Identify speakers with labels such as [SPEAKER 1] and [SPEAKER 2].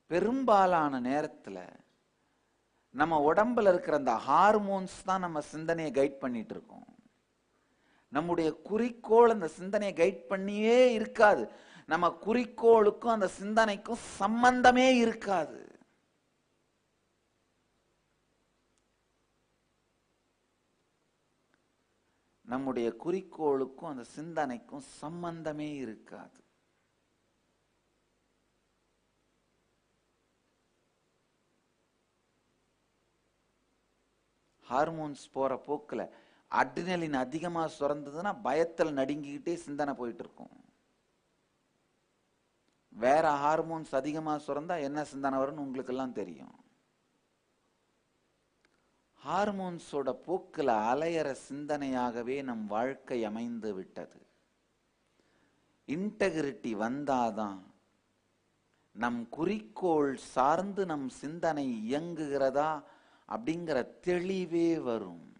[SPEAKER 1] பெரும்பாலான நேரத்துல நம்ம உடம்புல இருக்கிற அந்த ஹார்மோன்ஸ் தான் நம்ம சிந்தனையை கைட் பண்ணிட்டு இருக்கோம். நம்முடைய குறிக்கோள் அந்த சிந்தனையை கைட் பண்ணியே இருக்காது. நம்ம குறிக்கோளுக்கும் அந்த சிந்தனைக்கும் சம்பந்தமே இருக்காது. நம்முடைய குறிக்கோளுக்கும் அந்த சிந்தனைக்கும் சம்பந்தமே இருக்காது. ஹார்மோன்ஸ் போற போக்குல அட்ரினலின் அதிகமா சுரந்ததுன்னா பயத்தில் நடுங்கிக்கிட்டே சிந்தனை போயிட்டு இருக்கும். வேற ஹார்மோன்ஸ் அதிகமா சுரந்தா என்ன சிந்தனை வரும்னு உங்களுக்கு எல்லாம் தெரியும். ஹார்மோன்ஸோட போக்குல அலையற சிந்தனையாகவே நம் வாழ்க்கை அமைந்து விட்டது. இன்டெகிரிட்டி வந்தாதான் நம் குறிக்கோள் சார்ந்து நம் சிந்தனை இயங்குகிறதா அப்படிங்கிற தெளிவே வரும்.